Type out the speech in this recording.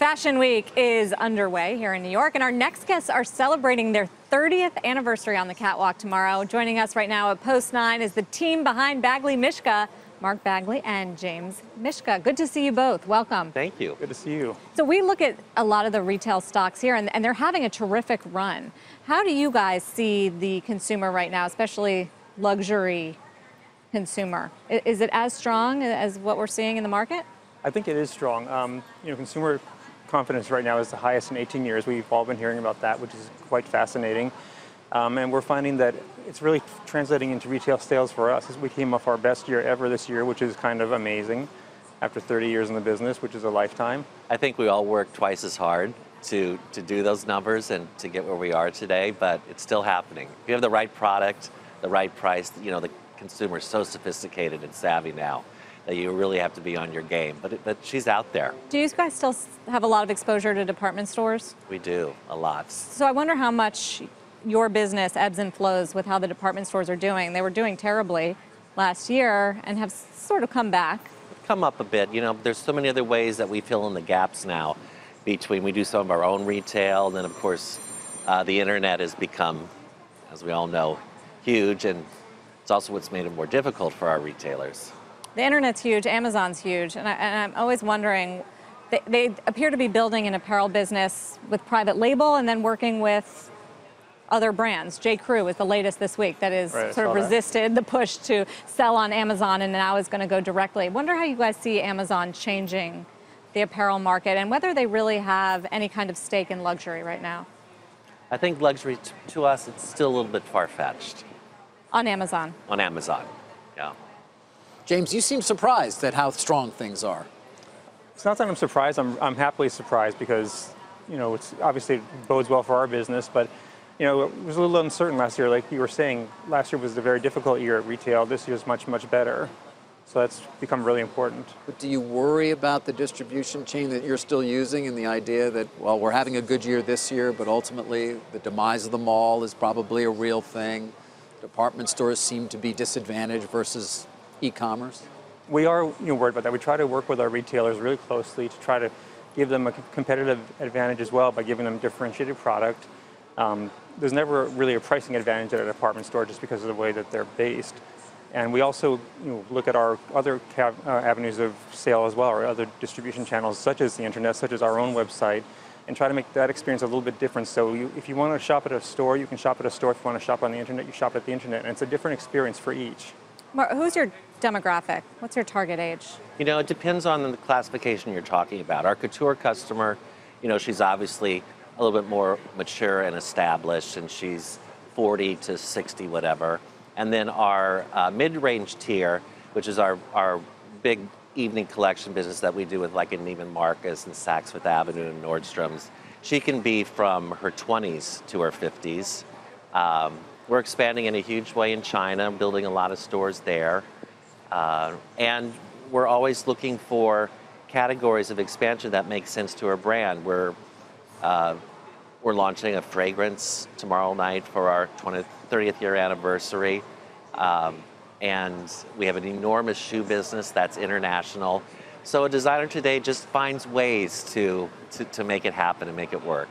Fashion Week is underway here in New York, and our next guests are celebrating their 30th anniversary on the catwalk tomorrow. Joining us right now at Post 9 is the team behind Badgley Mischka, Mark Badgley and James Mischka. Good to see you both. Welcome. Thank you. Good to see you. So we look at a lot of the retail stocks here, and they're having a terrific run. How do you guys see the consumer right now, especially luxury consumer? Is it as strong as what we're seeing in the market? I think it is strong. Consumer confidence right now is the highest in 18 years. We've all been hearing about that, which is quite fascinating. And we're finding that it's really translating into retail sales for us. We came off our best year ever this year, which is kind of amazing after 30 years in the business, which is a lifetime. I think we all worked twice as hard to do those numbers and to get where we are today, but it's still happening. If you have the right product, the right price, the consumer is so sophisticated and savvy now that you really have to be on your game, but she's out there. Do you guys still have a lot of exposure to department stores? We do, a lot. So I wonder how much your business ebbs and flows with how the department stores are doing. They were doing terribly last year and have sort of come back. Come up a bit. There's so many other ways that we fill in the gaps now between we do some of our own retail, and then of course the internet has become, as we all know, huge, and it's also what's made it more difficult for our retailers. The internet's huge, Amazon's huge, and I'm always wondering, they appear to be building an apparel business with private label and then working with other brands. J. Crew is the latest this week that is sort of resisted the push to sell on Amazon and now is going to go directly. Wonder how you guys see Amazon changing the apparel market and whether they really have any kind of stake in luxury right now. I think luxury to us, it's still a little bit far-fetched. On Amazon? On Amazon, yeah. James, you seem surprised at how strong things are. It's not that I'm surprised. I'm happily surprised because, it's obviously it bodes well for our business, but it was a little uncertain last year. Like you were saying, last year was a very difficult year at retail. This year's much, much better. So that's become really important. But do you worry about the distribution chain that you're still using and the idea that, well, we're having a good year this year, but ultimately the demise of the mall is probably a real thing? Department stores seem to be disadvantaged versus e-commerce? We are worried about that. We try to work with our retailers really closely to try to give them a competitive advantage as well by giving them differentiated product. There's never really a pricing advantage at a department store just because of the way that they're based. And we also look at our other avenues of sale as well, or other distribution channels such as the internet, such as our own website, and try to make that experience a little bit different. So if you want to shop at a store, you can shop at a store. If you want to shop on the internet, you shop at the internet. And it's a different experience for each. Mark, who's your demographic? What's your target age? It depends on the classification you're talking about. Our couture customer, she's obviously a little bit more mature and established, and she's 40 to 60, whatever. And then our mid-range tier, which is our big evening collection business that we do with like in Neiman Marcus and Saks Fifth Avenue and Nordstrom's, she can be from her 20s to her 50s. We're expanding in a huge way in China, building a lot of stores there. And we're always looking for categories of expansion that make sense to our brand. We're launching a fragrance tomorrow night for our 30th year anniversary. And we have an enormous shoe business that's international. So a designer today just finds ways to make it happen and make it work.